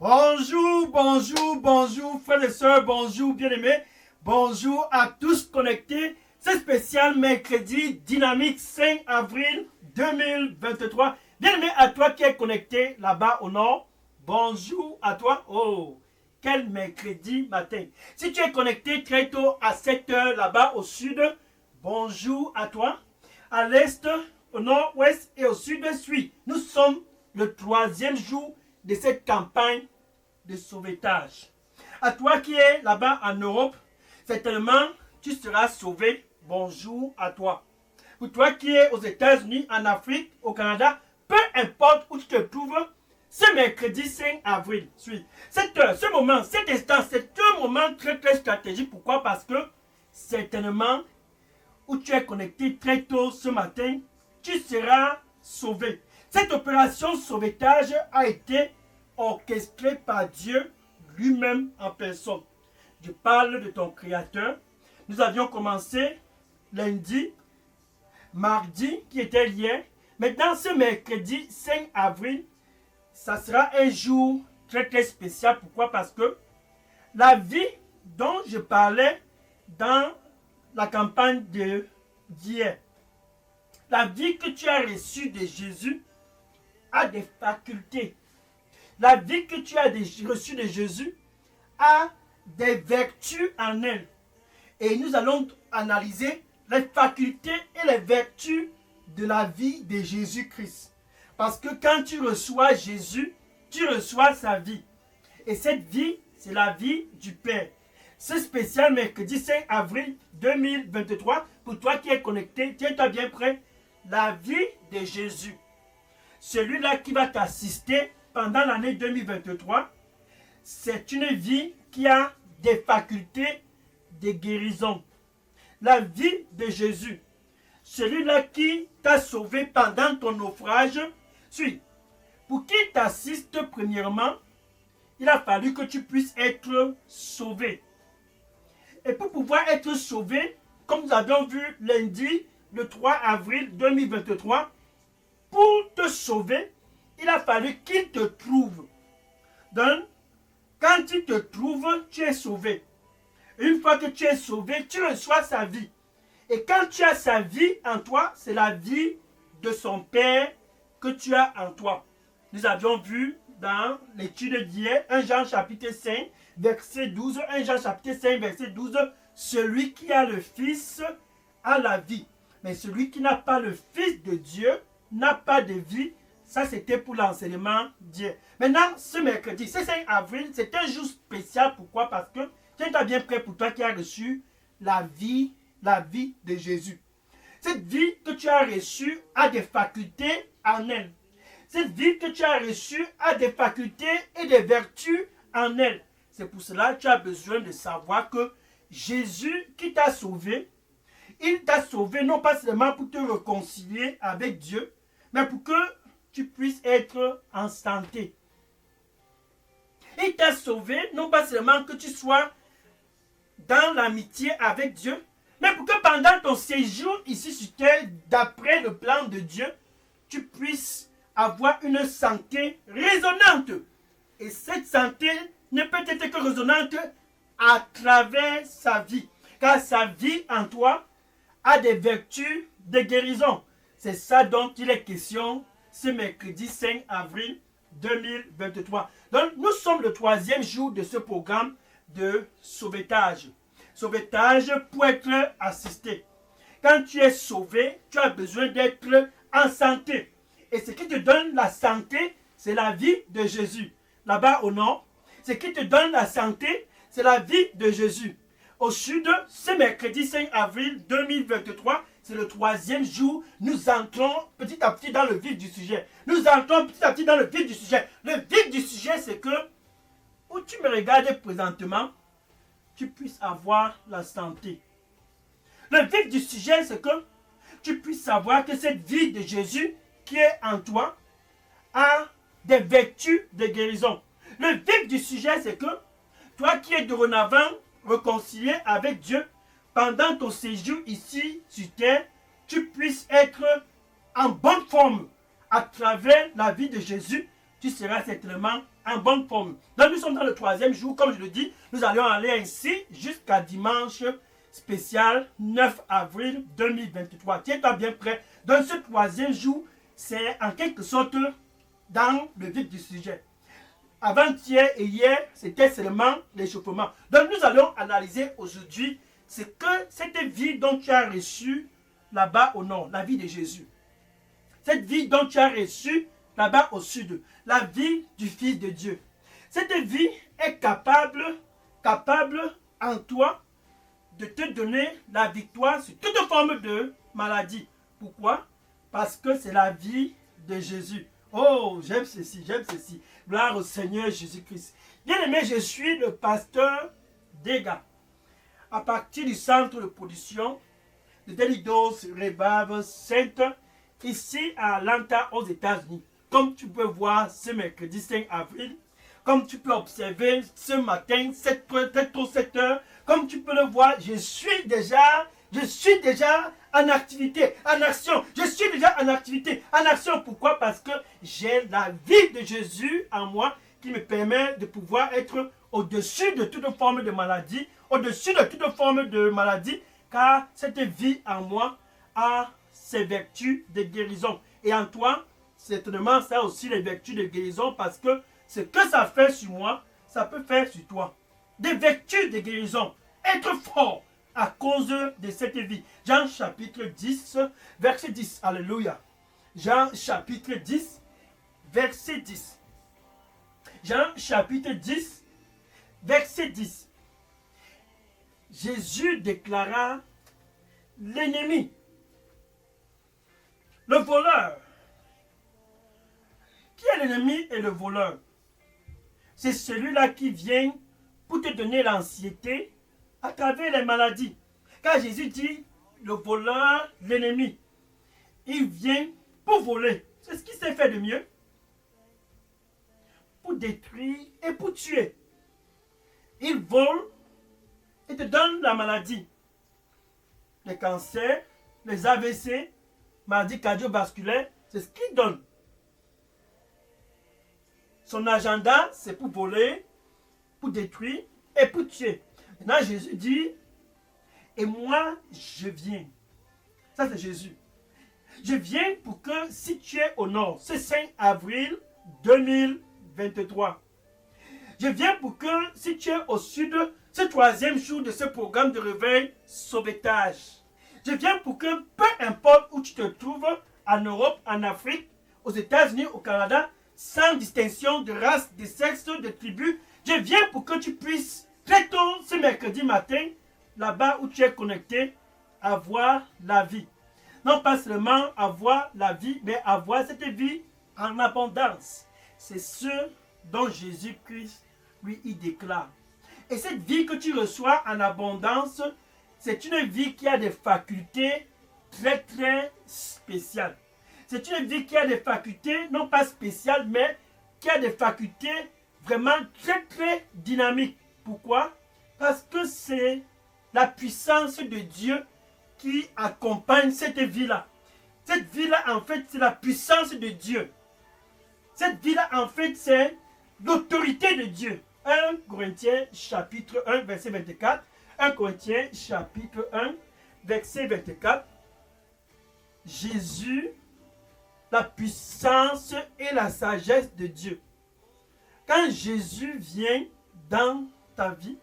Bonjour, bonjour, bonjour, frères et sœurs, bonjour, bien-aimés. Bonjour à tous connectés. C'est spécial mercredi dynamique 5 avril 2023. Bien-aimé à toi qui es connecté là-bas au nord. Bonjour à toi. Oh, quel mercredi matin. Si tu es connecté très tôt à 7 heures là-bas au sud, bonjour à toi. À l'est, au nord-ouest et au sud, suis. Nous sommes le troisième jour de cette campagne de sauvetage. À toi qui es là-bas en Europe, certainement tu seras sauvé. Bonjour à toi. Pour toi qui es aux États-Unis, en Afrique, au Canada, peu importe où tu te trouves, ce mercredi 5 avril, cette heure, ce moment, cet instant, c'est un moment très très stratégique. Pourquoi? Parce que certainement où tu es connecté très tôt ce matin, tu seras sauvé. Cette opération sauvetage a été orchestrée par Dieu lui-même en personne. Je parle de ton Créateur. Nous avions commencé lundi, mardi qui était hier. Maintenant, ce mercredi 5 avril, ça sera un jour très très spécial. Pourquoi? Parce que la vie dont je parlais dans la campagne d'hier, la vie que tu as reçue de Jésus a des facultés. La vie que tu as reçue de Jésus a des vertus en elle. Et nous allons analyser les facultés et les vertus de la vie de Jésus-Christ. Parce que quand tu reçois Jésus, tu reçois sa vie. Et cette vie, c'est la vie du Père. C'est spécial mercredi 5 avril 2023. Pour toi qui es connecté, tiens-toi bien prêt. La vie de Jésus. Celui-là qui va t'assister pendant l'année 2023, c'est une vie qui a des facultés de guérison. La vie de Jésus. Celui-là qui t'a sauvé pendant ton naufrage. Pour qu'il t'assiste premièrement, il a fallu que tu puisses être sauvé. Et pour pouvoir être sauvé, comme nous avions vu lundi, le 3 avril 2023, pour te sauver, il a fallu qu'il te trouve. Donc, quand il te trouve, tu es sauvé. Une fois que tu es sauvé, tu reçois sa vie. Et quand tu as sa vie en toi, c'est la vie de son Père que tu as en toi. Nous avions vu dans l'étude d'hier, 1 Jean chapitre 5, verset 12, 1 Jean chapitre 5, verset 12, celui qui a le Fils a la vie. Mais celui qui n'a pas le Fils de Dieu n'a pas de vie. Ça, c'était pour l'enseignement d'hier. Maintenant, ce mercredi, ce 5 avril, c'est un jour spécial. Pourquoi? Parce que tiens-toi bien prêt pour toi qui as reçu la vie de Jésus. Cette vie que tu as reçue a des facultés en elle. Cette vie que tu as reçue a des facultés et des vertus en elle. C'est pour cela que tu as besoin de savoir que Jésus qui t'a sauvé, il t'a sauvé non pas seulement pour te réconcilier avec Dieu, mais pour que tu puisses être en santé. Il t'a sauvé non pas seulement que tu sois dans l'amitié avec Dieu, mais pour que pendant ton séjour ici sur terre, d'après le plan de Dieu, tu puisses avoir une santé résonnante. Et cette santé ne peut être que résonnante à travers sa vie. Car sa vie en toi a des vertus de guérison. C'est ça dont il est question ce mercredi 5 avril 2023. Donc nous sommes le troisième jour de ce programme de sauvetage. Sauvetage pour être assisté. Quand tu es sauvé, tu as besoin d'être en santé. Et ce qui te donne la santé, c'est la vie de Jésus. Là-bas au nord, ce qui te donne la santé, c'est la vie de Jésus. Au sud, ce mercredi 5 avril 2023, c'est le troisième jour. Nous entrons petit à petit dans le vif du sujet. Nous entrons petit à petit dans le vif du sujet. Le vif du sujet, c'est que, où tu me regardes présentement, tu puisses avoir la santé. Le vif du sujet, c'est que tu puisses savoir que cette vie de Jésus qui est en toi a des vertus de guérison. Le vif du sujet, c'est que toi qui es dorénavant réconcilié avec Dieu, pendant ton séjour ici sur terre, tu puisses être en bonne forme à travers la vie de Jésus, tu seras certainement en bonne forme. Donc nous sommes dans le 3e jour, comme je le dis, nous allons aller ainsi jusqu'à dimanche spécial 9 avril 2023. Tiens-toi bien prêt. Donc ce 3e jour, c'est en quelque sorte dans le vif du sujet. Avant-hier et hier, c'était seulement l'échauffement. Donc nous allons analyser aujourd'hui ce que cette vie dont tu as reçu là-bas au nord, la vie de Jésus. Cette vie dont tu as reçu là-bas au sud, la vie du Fils de Dieu. Cette vie est capable en toi de te donner la victoire sur toute forme de maladie. Pourquoi? Parce que c'est la vie de Jésus. Oh, j'aime ceci, j'aime ceci. Gloire au Seigneur Jésus-Christ. Bien aimé, je suis le pasteur Dega. À partir du centre de production de Delidos Revival Center, ici à Atlanta, aux États-Unis. Comme tu peux voir ce mercredi 5 avril, comme tu peux observer ce matin, 7 heures, comme tu peux le voir, je suis déjà en activité, en action. Je suis déjà en activité, en action. Pourquoi? Parce que j'ai la vie de Jésus en moi qui me permet de pouvoir être au-dessus de toute forme de maladie, car cette vie en moi a ses vertus de guérison. Et en toi, certainement, ça a aussi les vertus de guérison parce que ce que ça fait sur moi, ça peut faire sur toi. Des vertus de guérison. Être fort à cause de cette vie. Jean chapitre 10, verset 10. Alléluia. Jean chapitre 10, verset 10. Jean chapitre 10, verset 10. Jésus déclara l'ennemi, le voleur. Qui est l'ennemi et le voleur? C'est celui-là qui vient pour te donner l'anxiété à travers les maladies. Car Jésus dit, le voleur, l'ennemi, il vient pour voler. C'est ce qu'il sait faire de mieux. Pour détruire et pour tuer. Il vole et te donne la maladie. Les cancers, les AVC, maladies cardiovasculaires, c'est ce qu'il donne. Son agenda, c'est pour voler, pour détruire et pour tuer. Maintenant, Jésus dit, et moi, je viens. Ça, c'est Jésus. Je viens pour que si tu es au nord, c'est 5 avril 2023. Je viens pour que si tu es au sud, ce 3e jour de ce programme de réveil sauvetage. Je viens pour que peu importe où tu te trouves, en Europe, en Afrique, aux États-Unis, au Canada, sans distinction de race, de sexe, de tribu, je viens pour que tu puisses, très tôt ce mercredi matin, là-bas où tu es connecté, avoir la vie. Non pas seulement avoir la vie, mais avoir cette vie en abondance. C'est ce dont Jésus-Christ lui y déclare. Et cette vie que tu reçois en abondance, c'est une vie qui a des facultés très très spéciales. C'est une vie qui a des facultés, non pas spéciales, mais qui a des facultés vraiment très très dynamiques. Pourquoi? Parce que c'est la puissance de Dieu qui accompagne cette vie-là. Cette vie-là, en fait, c'est la puissance de Dieu. Cette vie-là, en fait, c'est l'autorité de Dieu. 1 Corinthiens chapitre 1, verset 24. 1 Corinthiens chapitre 1, verset 24. Jésus, la puissance et la sagesse de Dieu. Quand Jésus vient dans ta vie,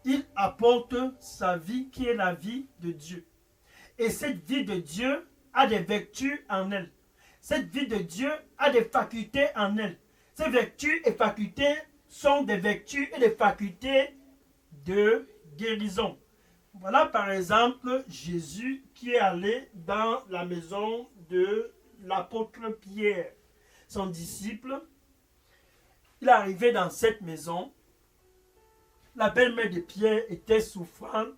il apporte sa vie qui est la vie de Dieu. Et cette vie de Dieu a des vertus en elle. Cette vie de Dieu a des facultés en elle. Ces vertus et facultés sont des vertus et des facultés de guérison. Voilà par exemple Jésus qui est allé dans la maison de l'apôtre Pierre, son disciple. Il est arrivé dans cette maison. La belle-mère de Pierre était souffrante.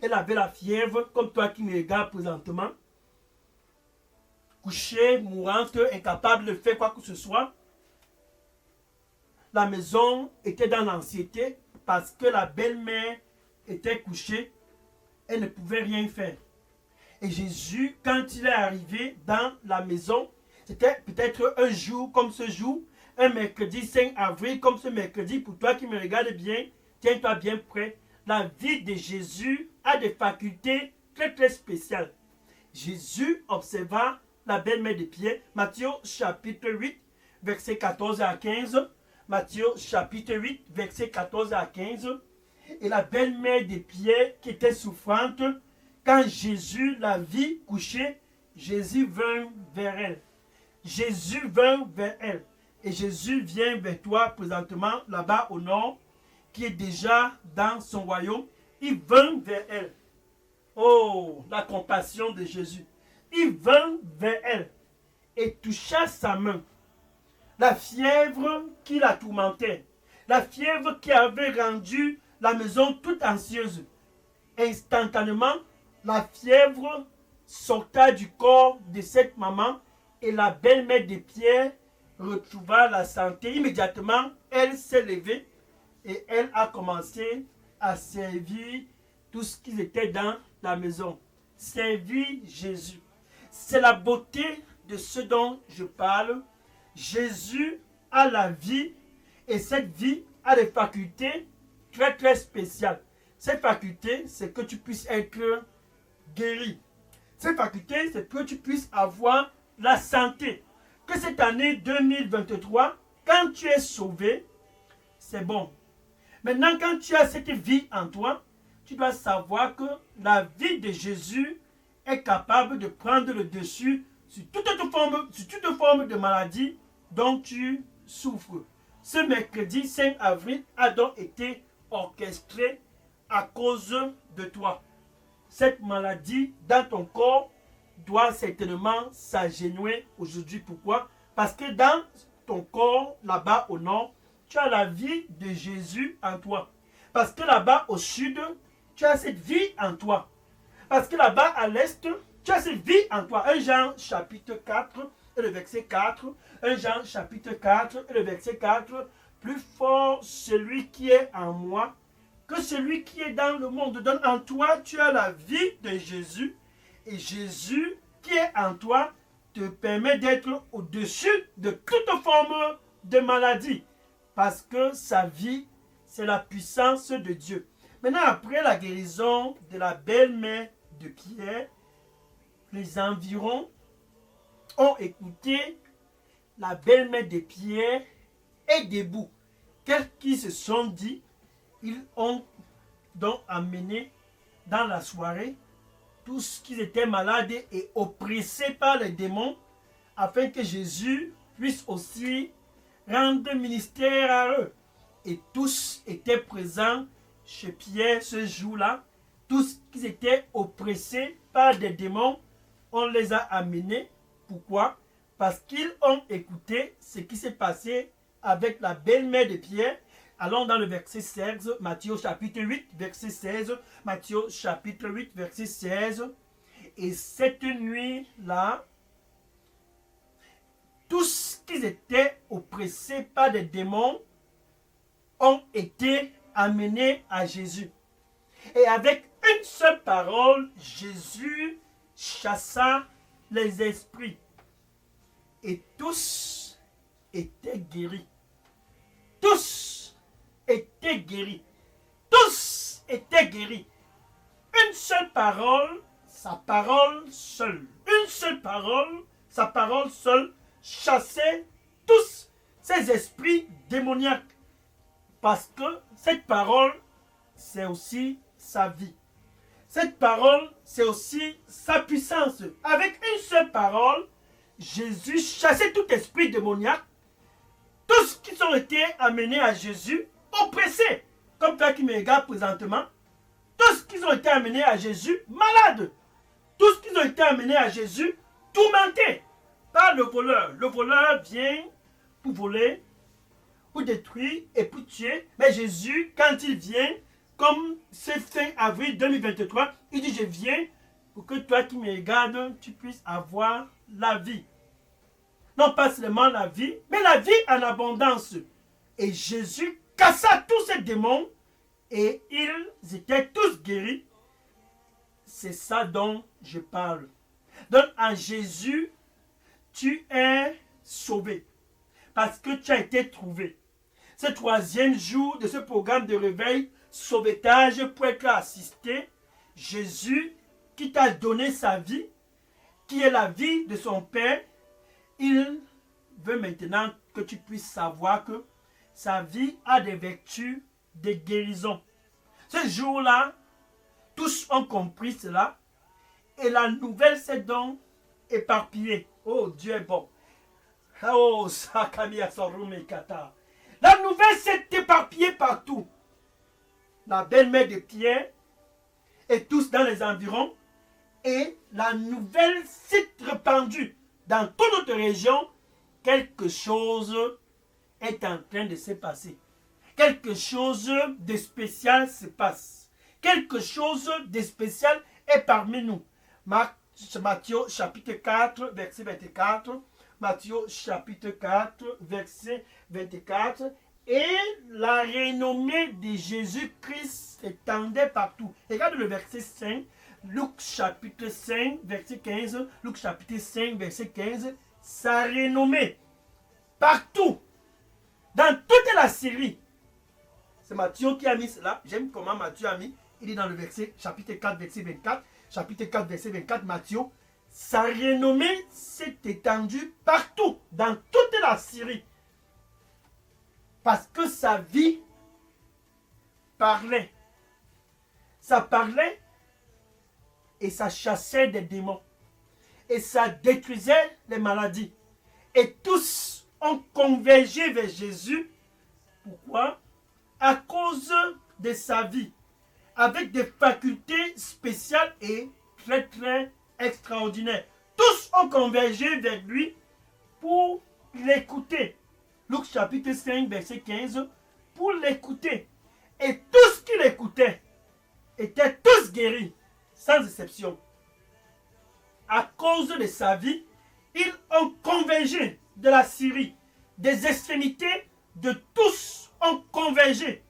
Elle avait la fièvre, comme toi qui me regardes présentement. Couchée, mourante, incapable de faire quoi que ce soit. La maison était dans l'anxiété parce que la belle-mère était couchée. Elle ne pouvait rien faire. Et Jésus, quand il est arrivé dans la maison, c'était peut-être un jour comme ce jour, un mercredi 5 avril, comme ce mercredi, pour toi qui me regardes bien, tiens-toi bien prêt. La vie de Jésus a des facultés très très spéciales. Jésus observa la belle-mère de Pierre, Matthieu chapitre 8, versets 14 à 15. Matthieu chapitre 8, versets 14 à 15. Et la belle-mère de Pierre qui était souffrante, quand Jésus la vit couchée, Jésus vint vers elle. Jésus vint vers elle. Et Jésus vient vers toi présentement là-bas au nord, qui est déjà dans son royaume. Il vint vers elle. Oh, la compassion de Jésus. Il vint vers elle et toucha sa main. La fièvre qui la tourmentait, la fièvre qui avait rendu la maison toute anxieuse. Instantanément, la fièvre sorta du corps de cette maman et la belle-mère de Pierre retrouva la santé. Immédiatement, elle s'est levée et elle a commencé à servir tout ce qui était dans la maison. Servir Jésus. C'est la beauté de ce dont je parle. Jésus a la vie et cette vie a des facultés très très spéciales. Cette faculté, c'est que tu puisses être guéri. Cette faculté, c'est que tu puisses avoir la santé. Que cette année 2023, quand tu es sauvé, c'est bon. Maintenant, quand tu as cette vie en toi, tu dois savoir que la vie de Jésus est capable de prendre le dessus sur toute forme de maladie dont tu souffres. Ce mercredi 5 avril a donc été orchestré à cause de toi. Cette maladie dans ton corps doit certainement s'agenouiller aujourd'hui. Pourquoi? Parce que dans ton corps, là-bas au nord, tu as la vie de Jésus en toi. Parce que là-bas au sud, tu as cette vie en toi. Parce que là-bas à l'est, tu as cette vie en toi. 1 Jean chapitre 4 et le verset 4. 1 Jean chapitre 4 et le verset 4. Plus fort celui qui est en moi que celui qui est dans le monde. Donc en toi, tu as la vie de Jésus. Et Jésus qui est en toi te permet d'être au-dessus de toute forme de maladie. Parce que sa vie, c'est la puissance de Dieu. Maintenant, après la guérison de la belle-mère de Pierre, les environs ont écouté la belle-mère de Pierre est debout. Qu'est-ce qu'ils se sont dit? Ils ont donc amené dans la soirée tous qui étaient malades et oppressés par les démons, afin que Jésus puisse aussi rendre ministère à eux. Et tous étaient présents chez Pierre ce jour-là. Tous qui étaient oppressés par des démons, on les a amenés. Pourquoi? Parce qu'ils ont écouté ce qui s'est passé avec la belle-mère de Pierre. Allons dans le verset 16, Matthieu chapitre 8, verset 16. Matthieu chapitre 8, verset 16. Et cette nuit-là, tous qui étaient oppressés par des démons ont été amenés à Jésus. Et avec une seule parole, Jésus chassa les esprits. Et tous étaient guéris. Tous étaient guéris. Tous étaient guéris. Une seule parole, sa parole seule. Une seule parole, sa parole seule, chassait tous ces esprits démoniaques. Parce que cette parole, c'est aussi sa vie. Cette parole, c'est aussi sa puissance. Avec une seule parole, Jésus chassait tout esprit démoniaque. Tous qui ont été amenés à Jésus, oppressés, comme toi qui me regardes présentement. Tous qui ont été amenés à Jésus, malades. Tous qui ont été amenés à Jésus, tourmentés par le voleur. Le voleur vient pour voler, pour détruire et pour tuer. Mais Jésus, quand il vient, comme ce 5 avril 2023, il dit: je viens pour que toi qui me regardes, tu puisses avoir la vie. Non pas seulement la vie, mais la vie en abondance. Et Jésus cassa tous ces démons et ils étaient tous guéris. C'est ça dont je parle. Donc en Jésus, tu es sauvé. parce que tu as été trouvé. Ce troisième jour de ce programme de réveil, sauvetage pour être assisté, Jésus qui t'a donné sa vie, qui est la vie de son Père, il veut maintenant que tu puisses savoir que sa vie a des vertus de guérison. Ce jour-là, tous ont compris cela et la nouvelle s'est donc éparpillée. Oh, Dieu est bon. Oh, Sakami Asorume Kata. La nouvelle s'est éparpillée partout. La belle-mère de Pierre et tous dans les environs. Et la nouvelle s'est répandue dans toute notre région. Quelque chose est en train de se passer. Quelque chose de spécial se passe. Quelque chose de spécial est parmi nous. Matthieu chapitre 4, verset 24. Matthieu chapitre 4, verset 24. Et la renommée de Jésus-Christ s'étendait partout. Regarde le verset 5. Luc chapitre 5, verset 15. Luc chapitre 5, verset 15. Sa renommée partout. Dans toute la Syrie. C'est Matthieu qui a mis cela. J'aime comment Matthieu a mis. Il est dans le verset chapitre 4, verset 24. Chapitre 4, verset 24, Matthieu. Sa renommée s'est étendue partout, dans toute la Syrie. Parce que sa vie parlait. Ça parlait et ça chassait des démons. Et ça détruisait les maladies. Et tous ont convergé vers Jésus. Pourquoi? À cause de sa vie. Avec des facultés spéciales et très très extraordinaires. Tous ont convergé vers lui pour l'écouter. Luc chapitre 5, verset 15. Pour l'écouter. Et tous qui l'écoutaient étaient tous guéris, sans exception. À cause de sa vie, ils ont convergé de la Syrie. Des extrémités de tous ont convergé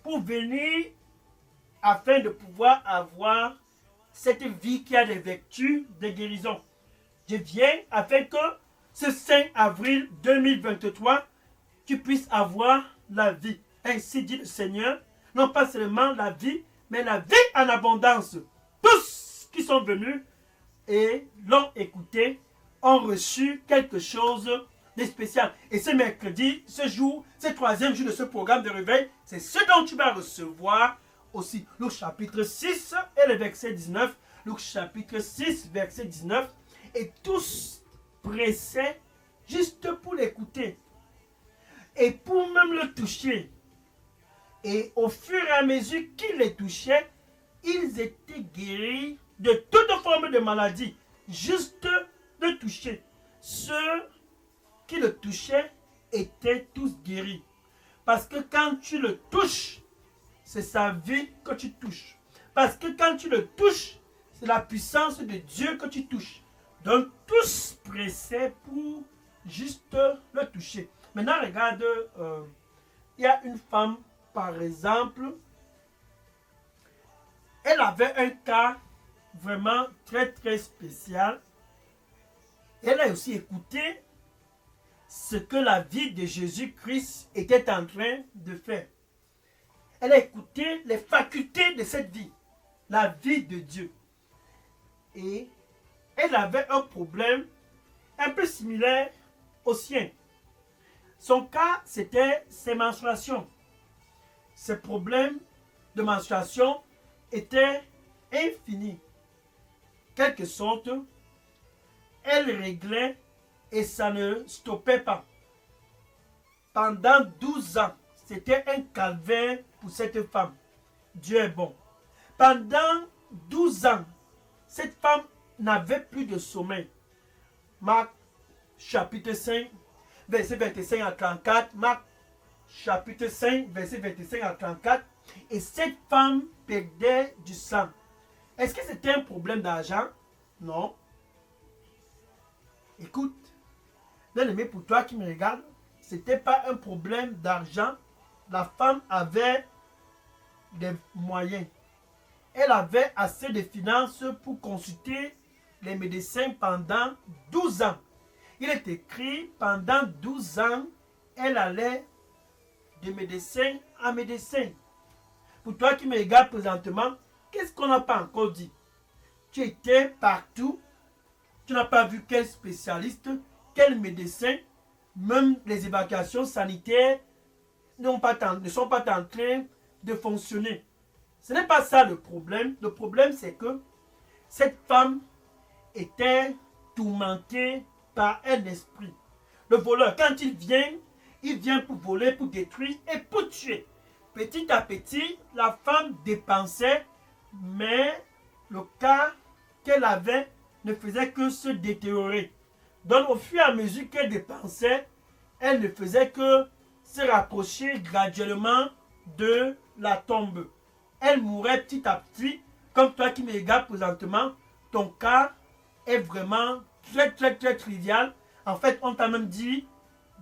pour venir afin de pouvoir avoir cette vie qui a des vertus de guérison. Je viens afin que ce 5 avril 2023, tu puisses avoir la vie. Ainsi dit le Seigneur, non pas seulement la vie, mais la vie en abondance. Tous qui sont venus et l'ont écouté ont reçu quelque chose de spécial. Et ce mercredi, ce jour, ce troisième jour de ce programme de réveil, c'est ce dont tu vas recevoir aussi. Luc chapitre 6 et le verset 19. Luc chapitre 6, verset 19. Et tous pressaient juste pour l'écouter. Et pour même le toucher. Et au fur et à mesure qu'ils les touchaient, ils étaient guéris de toute forme de maladie. Juste de toucher. Ceux qui le touchaient étaient tous guéris. Parce que quand tu le touches, c'est sa vie que tu touches. Parce que quand tu le touches, c'est la puissance de Dieu que tu touches. Donc tous pressaient pour juste le toucher. Maintenant regarde, il y a une femme par exemple, elle avait un cas vraiment très très spécial. Elle a aussi écouté ce que la vie de Jésus-Christ était en train de faire. Elle a écouté les facultés de cette vie, la vie de Dieu. Et elle avait un problème un peu similaire au sien. Son cas, c'était ses menstruations. Ses problèmes de menstruation étaient infinis. Quelque sorte, elle réglait et ça ne stoppait pas. Pendant 12 ans, c'était un calvaire pour cette femme. Dieu est bon. Pendant 12 ans, cette femme n'avait plus de sommeil. Marc chapitre 5, verset 25 à 34. Marc chapitre 5, verset 25 à 34. Et cette femme perdait du sang. Est-ce que c'était un problème d'argent? Non. Écoute, bien aimé, pour toi qui me regarde, ce n'était pas un problème d'argent. La femme avait des moyens. Elle avait assez de finances pour consulter les médecins pendant 12 ans. Il est écrit, pendant 12 ans, elle allait de médecin à médecin. Pour toi qui me regardes présentement, qu'est-ce qu'on n'a pas encore dit? Tu étais partout, tu n'as pas vu quel spécialiste, quel médecin, même les évacuations sanitaires ne sont pas en train de fonctionner. Ce n'est pas ça le problème. Le problème, c'est que cette femme était tourmentée par un esprit. Le voleur, quand il vient pour voler, pour détruire et pour tuer. Petit à petit, la femme dépensait, mais le cas qu'elle avait ne faisait que se détériorer. Donc, au fur et à mesure qu'elle dépensait, elle ne faisait que se rapprocher graduellement de la tombe. Elle mourait petit à petit, comme toi qui me regardes présentement. Ton cas est vraiment très très très trivial. En fait, on t'a même dit,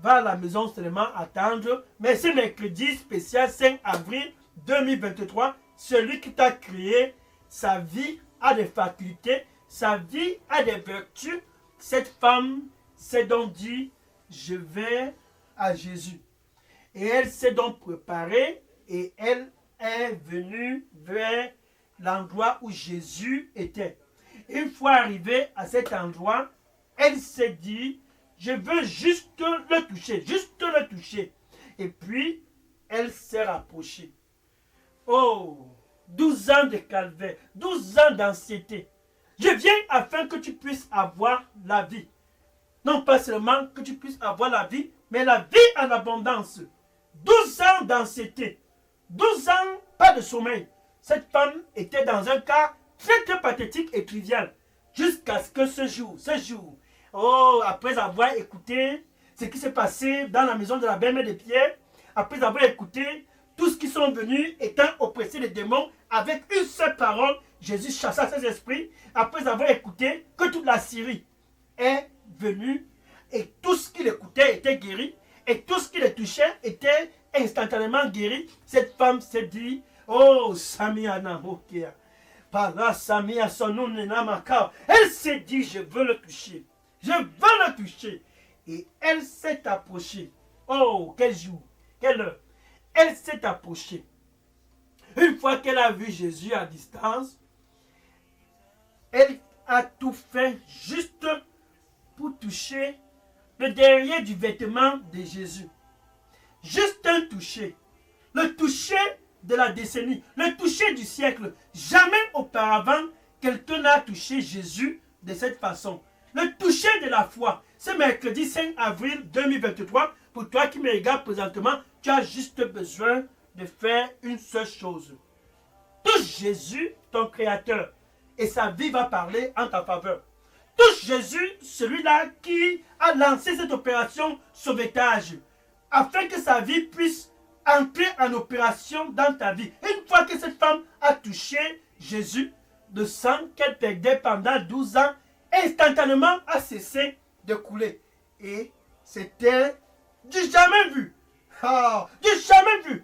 va à la maison seulement attendre. Mais c'est mercredi spécial 5 avril 2023. Celui qui t'a créé, sa vie a des facultés, sa vie a des vertus. Cette femme s'est donc dit, je vais à Jésus. Et elle s'est donc préparée et elle est venue vers l'endroit où Jésus était. Une fois arrivée à cet endroit, elle s'est dit, je veux juste le toucher, juste le toucher. Et puis, elle s'est rapprochée. Oh, 12 ans de calvaire, 12 ans d'anxiété. Je viens afin que tu puisses avoir la vie. Non pas seulement que tu puisses avoir la vie, mais la vie en abondance. 12 ans d'anxiété, 12 ans pas de sommeil. Cette femme était dans un cas très très pathétique et trivial. Jusqu'à ce que ce jour, oh, après avoir écouté ce qui s'est passé dans la maison de la belle-mère de Pierre, après avoir écouté tous qui sont venus étant oppressés des démons, avec une seule parole, Jésus chassa ses esprits, après avoir écouté que toute la Syrie est venue et tout ce qui l'écoutait était guéri, et tout ce qui le touchait était instantanément guéri. Cette femme s'est dit, oh, Samia Namokia, Para Samia Sonunena Makao. Elle s'est dit, je veux le toucher. Je veux le toucher. Et elle s'est approchée. Oh, quel jour, quelle heure. Elle s'est approchée. Une fois qu'elle a vu Jésus à distance, elle a tout fait juste pour toucher le derrière du vêtement de Jésus. Juste un toucher. Le toucher de la décennie. Le toucher du siècle. Jamais auparavant, quelqu'un n'a touché Jésus de cette façon. Le toucher de la foi. Ce mercredi 5 avril 2023, pour toi qui me regardes présentement, tu as juste besoin de faire une seule chose. Touche Jésus, ton créateur, et sa vie va parler en ta faveur. Touche Jésus, celui-là qui a lancé cette opération sauvetage, afin que sa vie puisse entrer en opération dans ta vie. Une fois que cette femme a touché Jésus, le sang qu'elle perdait pendant 12 ans, instantanément a cessé de couler. Et c'était du jamais vu. Du jamais vu.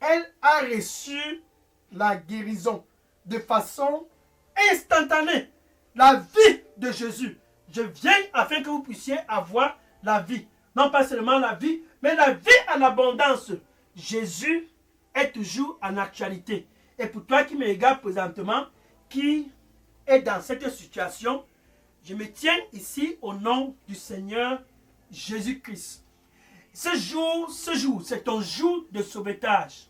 Elle a reçu la guérison de façon instantanée. La vie de Jésus. Je viens afin que vous puissiez avoir la vie. Non pas seulement la vie, mais la vie en abondance. Jésus est toujours en actualité. Et pour toi qui me regardes présentement, qui est dans cette situation, je me tiens ici au nom du Seigneur Jésus-Christ. Ce jour, c'est ton jour de sauvetage.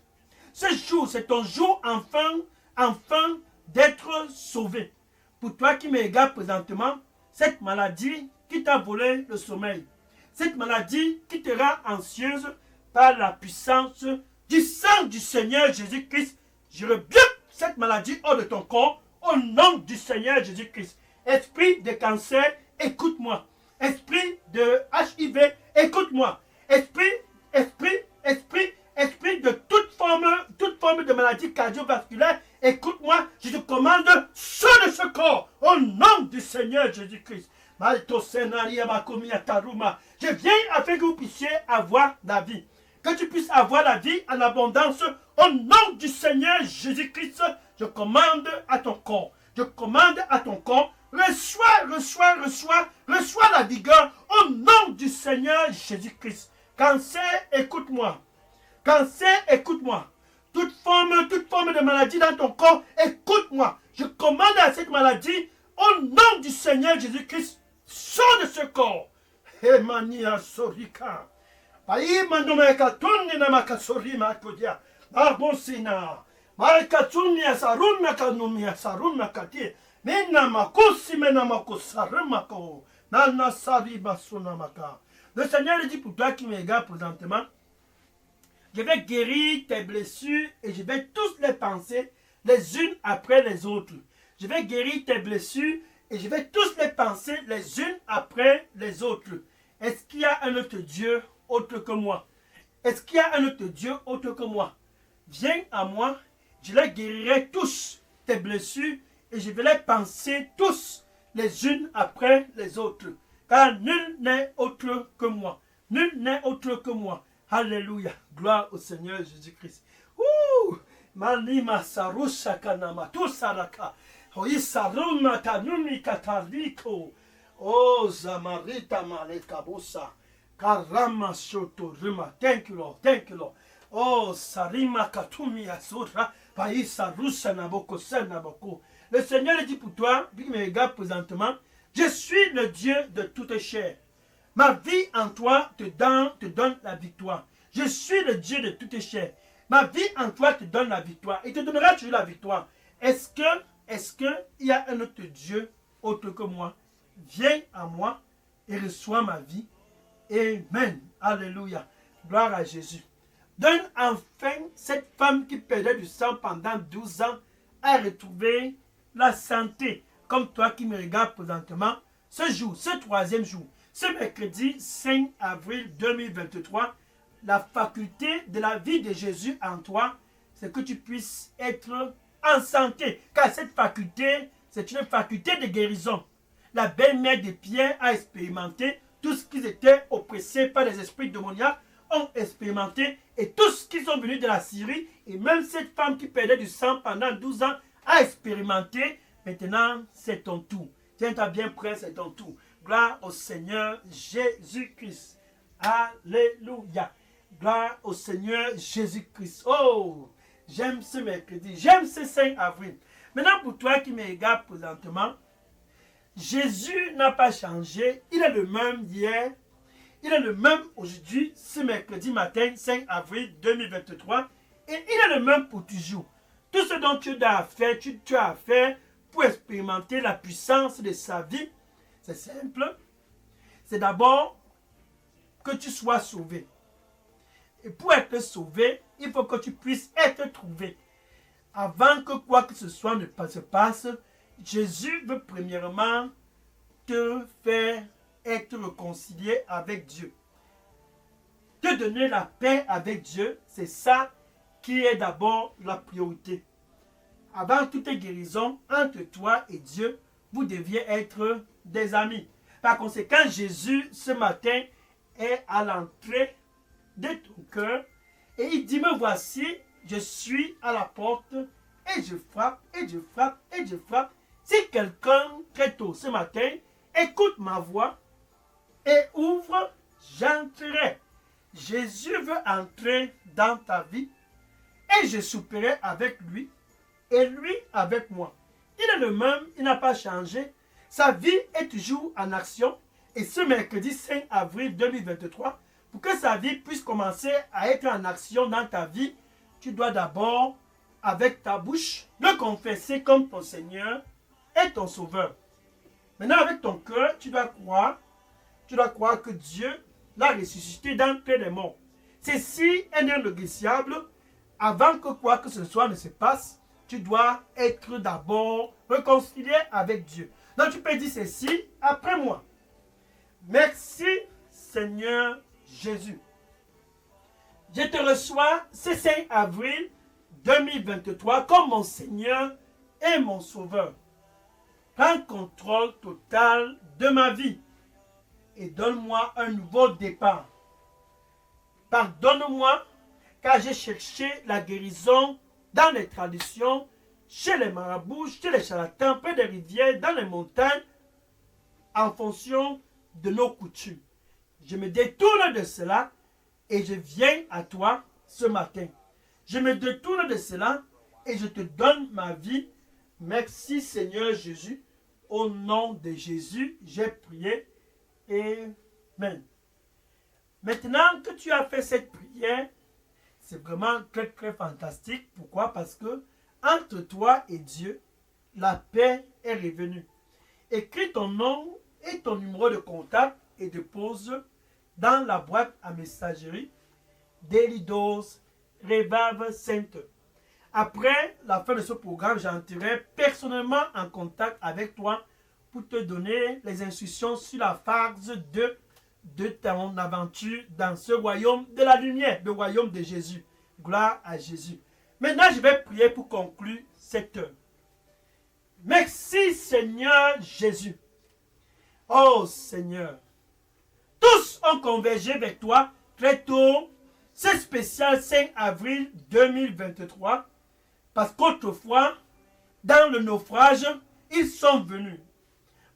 Ce jour, c'est ton jour enfin d'être sauvé. Pour toi qui me regardes présentement, cette maladie qui t'a volé le sommeil, cette maladie qui te rend anxieuse par la puissance du sang du Seigneur Jésus-Christ, je rebuke cette maladie hors de ton corps au nom du Seigneur Jésus-Christ. Esprit de cancer, écoute-moi. Esprit de HIV, écoute-moi. Esprit de toute forme de maladie cardiovasculaire, écoute-moi, je te commande, sors de ce corps, au nom du Seigneur Jésus-Christ. Je viens afin que vous puissiez avoir la vie. Que tu puisses avoir la vie en abondance, au nom du Seigneur Jésus-Christ. Je commande à ton corps reçois la vigueur au nom du Seigneur Jésus-Christ. Cancer, écoute-moi. Cancer, écoute-moi. Toute forme de maladie dans ton corps, écoute-moi. Je commande à cette maladie, au nom du Seigneur Jésus-Christ, sors de ce corps. Emania Sorika. Paï mandomeka tunni namaka sorima kodia. Arbosina. Maikatunia saruna kanumia saruna kati. Mena makusi mena makusarumako. Nana sariba sunamaka. Le Seigneur dit pour toi qui me regarde présentement, je vais guérir tes blessures et je vais tous les penser les unes après les autres. Je vais guérir tes blessures et je vais tous les penser les unes après les autres. Est-ce qu'il y a un autre Dieu autre que moi? Est-ce qu'il y a un autre Dieu autre que moi? Viens à moi, je les guérirai tous tes blessures et je vais les penser tous les unes après les autres. Car nul n'est autre que moi. Nul n'est autre que moi. Alléluia. Gloire au Seigneur Jésus-Christ. Ouh! Manima sarusha kanama tu saraka. Oi saruma kanumi kataliko. Oh zamarita malekabusa. Karama shoto rima. Thank you Lord. Thank you Lord. Oh sarima katumi asura. Pai sarusha naboko senaboko. Le Seigneur dit pour toi, puis me regarde présentement, je suis le Dieu de toute chair. Ma vie en toi te donne la victoire. Je suis le Dieu de toute chair. Ma vie en toi te donne la victoire. Et te donnera toujours la victoire. Est-ce que il y a un autre Dieu autre que moi? Viens à moi et reçois ma vie. Amen. Alléluia. Gloire à Jésus. Donne enfin cette femme qui perdait du sang pendant 12 ans à retrouver la santé. Comme toi qui me regardes présentement, ce jour, ce troisième jour, ce mercredi 5 avril 2023, la faculté de la vie de Jésus en toi, c'est que tu puisses être en santé. Car cette faculté, c'est une faculté de guérison. La belle-mère de Pierre a expérimenté tout ce qu'ils étaient oppressés par les esprits démoniaques ont expérimenté et tous qui sont venus de la Syrie et même cette femme qui perdait du sang pendant 12 ans a expérimenté. Maintenant, c'est ton tour. Tiens-toi bien prêt, c'est ton tour. Gloire au Seigneur Jésus-Christ. Alléluia. Gloire au Seigneur Jésus-Christ. Oh, j'aime ce mercredi. J'aime ce 5 avril. Maintenant, pour toi qui me regardes présentement, Jésus n'a pas changé. Il est le même hier. Il est le même aujourd'hui, ce mercredi matin, 5 avril 2023. Et il est le même pour toujours. Tout ce dont tu as à faire, tu as à faire pour expérimenter la puissance de sa vie, c'est simple. C'est d'abord que tu sois sauvé. Et pour être sauvé, il faut que tu puisses être trouvé. Avant que quoi que ce soit ne se passe, Jésus veut premièrement te faire être réconcilié avec Dieu. Te donner la paix avec Dieu, c'est ça qui est d'abord la priorité. Avant toute guérison, entre toi et Dieu, vous deviez être des amis. Par conséquent, Jésus, ce matin, est à l'entrée de ton cœur et il dit, me voici, je suis à la porte et je frappe, et je frappe, et je frappe. Si quelqu'un, très tôt ce matin, écoute ma voix et ouvre, j'entrerai. Jésus veut entrer dans ta vie et je souperai avec lui et lui avec moi. Il est le même, il n'a pas changé. Sa vie est toujours en action. Et ce mercredi 5 avril 2023, pour que sa vie puisse commencer à être en action dans ta vie, tu dois d'abord, avec ta bouche, le confesser comme ton Seigneur et ton Sauveur. Maintenant, avec ton cœur, tu dois croire que Dieu l'a ressuscité d'entre les morts. Ceci est non négociable. Avant que quoi que ce soit ne se passe, tu dois être d'abord réconcilié avec Dieu. Donc tu peux dire ceci après moi. Merci Seigneur Jésus. Je te reçois ce 5 avril 2023 comme mon Seigneur et mon Sauveur. Prends contrôle total de ma vie et donne-moi un nouveau départ. Pardonne-moi car j'ai cherché la guérison dans les traditions, chez les marabouts, chez les charlatans, près des rivières, dans les montagnes, en fonction de nos coutumes. Je me détourne de cela et je viens à toi ce matin. Je me détourne de cela et je te donne ma vie. Merci Seigneur Jésus. Au nom de Jésus, j'ai prié. Amen. Maintenant que tu as fait cette prière, c'est vraiment très très fantastique. Pourquoi? Parce que entre toi et Dieu, la paix est revenue. Écris ton nom et ton numéro de contact et dépose dans la boîte à messagerie Daily Dose Revival Center. Après la fin de ce programme, j'entrerai personnellement en contact avec toi pour te donner les instructions sur la phase 2 de ton aventure dans ce royaume de la lumière, le royaume de Jésus. Gloire à Jésus. Maintenant, je vais prier pour conclure cette heure. Merci Seigneur Jésus. Oh Seigneur, tous ont convergé vers toi très tôt. C'est spécial 5 avril 2023 parce qu'autrefois, dans le naufrage, ils sont venus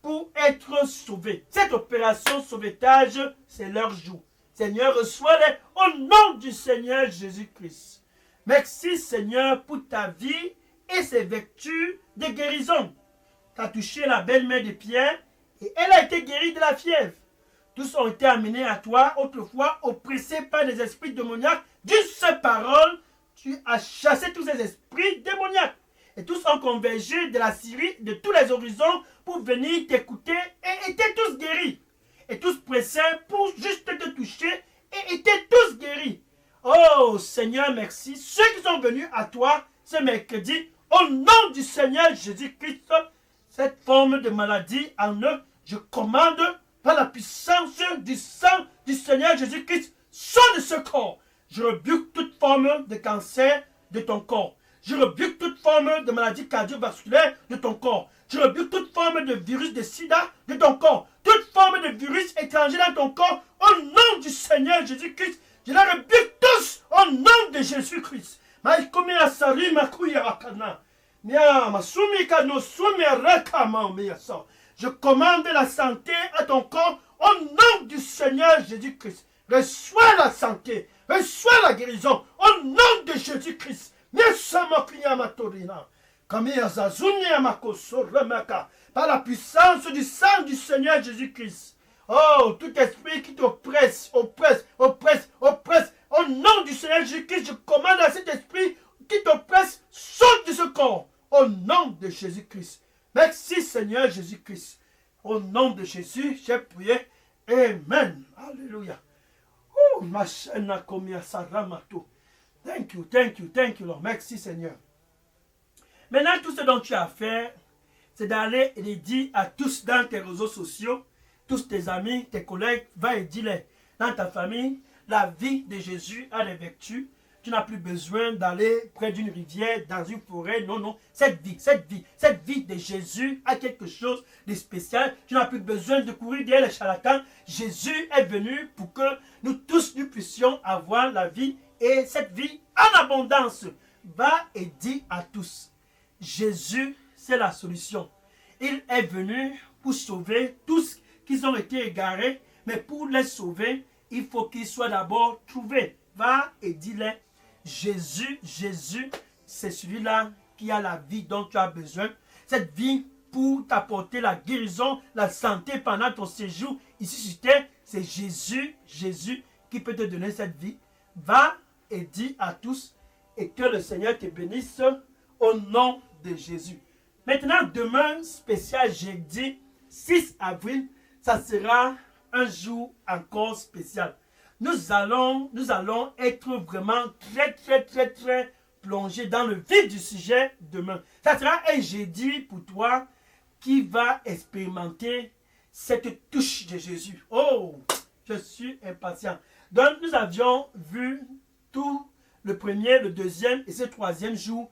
pour être sauvés. Cette opération sauvetage, c'est leur jour. Seigneur, reçois-les au nom du Seigneur Jésus-Christ. Merci Seigneur pour ta vie et ses vertus de guérison. Tu as touché la belle-mère de Pierre et elle a été guérie de la fièvre. Tous ont été amenés à toi autrefois oppressés par des esprits démoniaques. D'une seule parole, tu as chassé tous ces esprits démoniaques. Et tous ont convergé de la Syrie, de tous les horizons, pour venir t'écouter et étaient tous guéris. Et tous pressés pour juste te toucher et étaient tous guéris. Oh Seigneur, merci. Ceux qui sont venus à toi ce mercredi, au nom du Seigneur Jésus-Christ, cette forme de maladie en eux, je commande par la puissance du sang du Seigneur Jésus-Christ, sors de ce corps. Je rebuke toute forme de cancer de ton corps. Je rebuke toute forme de maladie cardiovasculaire de ton corps. Je rebuke toute forme de virus de sida de ton corps. Toute forme de virus étranger dans ton corps, au nom du Seigneur Jésus-Christ, je les rebuke tous au nom de Jésus-Christ. Je commande la santé à ton corps au nom du Seigneur Jésus-Christ. Reçois la santé, reçois la guérison au nom de Jésus-Christ. Par la puissance du sang du Seigneur Jésus-Christ. Oh, tout esprit qui t'oppresse, oppresse, au nom du Seigneur Jésus-Christ, je commande à cet esprit qui t'oppresse, saute de ce corps, au nom de Jésus-Christ. Merci Seigneur Jésus-Christ. Au nom de Jésus, j'ai prié. Amen. Alléluia. Oh, ma chaîne a commis à Saramato. Thank you, Lord. Merci Seigneur. Maintenant, tout ce dont tu as fait, c'est d'aller et de dire à tous dans tes réseaux sociaux, tous tes amis, tes collègues, va et dis-les dans ta famille, la vie de Jésus a des vertus. Tu n'as plus besoin d'aller près d'une rivière, dans une forêt. Non. Cette vie de Jésus a quelque chose de spécial. Tu n'as plus besoin de courir derrière les charlatans. Jésus est venu pour que nous tous nous puissions avoir la vie et cette vie en abondance. Va et dis à tous, Jésus, c'est la solution. Il est venu pour sauver tous qui ont été égarés, mais pour les sauver, il faut qu'ils soient d'abord trouvés. Va et dis-les, Jésus, c'est celui-là qui a la vie dont tu as besoin. Cette vie pour t'apporter la guérison, la santé pendant ton séjour ici sur terre, c'est Jésus qui peut te donner cette vie. Va et dis à tous et que le Seigneur te bénisse au nom de Jésus. Maintenant, demain, spécial jeudi 6 avril, ça sera un jour encore spécial. Nous allons être vraiment très plongés dans le vif du sujet demain. Ça sera un jeudi pour toi qui va expérimenter cette touche de Jésus. Oh, je suis impatient. Donc, nous avions vu tout le premier, le deuxième et ce troisième jour.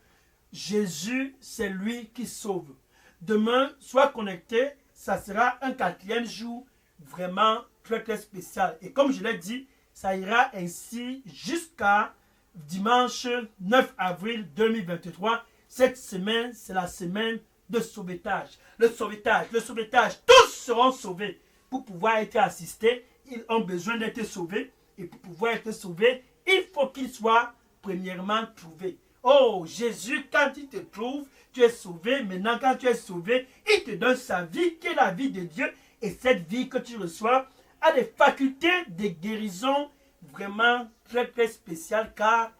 Jésus, c'est lui qui sauve. Demain, sois connecté, ça sera un quatrième jour vraiment très spécial. Et comme je l'ai dit, ça ira ainsi jusqu'à dimanche 9 avril 2023. Cette semaine, c'est la semaine de sauvetage. Le sauvetage, tous seront sauvés. Pour pouvoir être assistés, ils ont besoin d'être sauvés. Et pour pouvoir être sauvés, il faut qu'ils soient premièrement trouvés. Oh, Jésus, quand il te trouve, tu es sauvé. Maintenant, quand tu es sauvé, il te donne sa vie, qui est la vie de Dieu. Et cette vie que tu reçois a des facultés de guérison vraiment très, très spéciales, car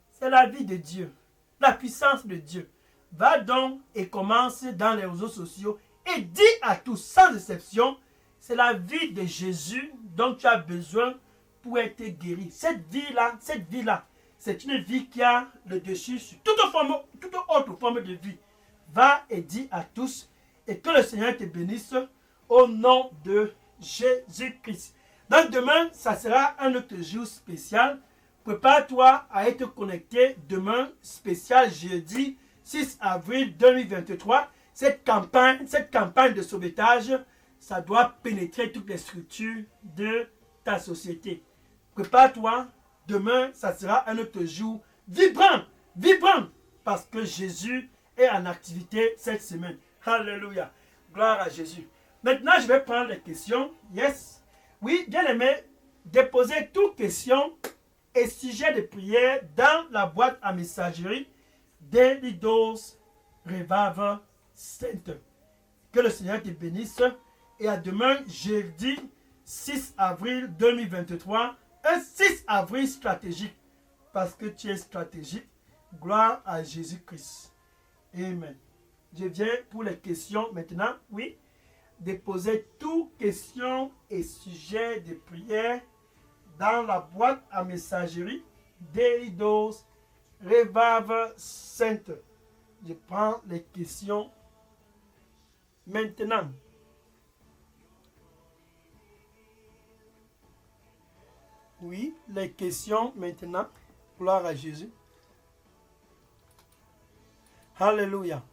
c'est la vie de Dieu, la puissance de Dieu. Va donc et commence dans les réseaux sociaux et dis à tous, sans exception, c'est la vie de Jésus dont tu as besoin pour être guéri. Cette vie-là, c'est une vie qui a le dessus sur toute autre forme de vie. Va et dis à tous, et que le Seigneur te bénisse au nom de Jésus-Christ. Donc demain, ça sera un autre jour spécial. Prépare-toi à être connecté demain, spécial jeudi 6 avril 2023. Cette campagne de sauvetage, ça doit pénétrer toutes les structures de ta société. Prépare-toi, demain, ça sera un autre jour vibrant, parce que Jésus est en activité cette semaine. Alléluia. Gloire à Jésus. Maintenant, je vais prendre les questions. Yes. Oui, bien aimé, déposez toutes questions et sujets de prière dans la boîte à messagerie Daily Dose Revival Center. Que le Seigneur te bénisse. Et à demain, jeudi 6 avril 2023. Un 6 avril stratégique. Parce que tu es stratégique. Gloire à Jésus-Christ. Amen. Je viens pour les questions maintenant. Oui. Déposez toutes questions et sujets de prière dans la boîte à messagerie Daily Dose Revival Center. Je prends les questions maintenant. Oui, les questions maintenant. Gloire à Jésus. Alléluia.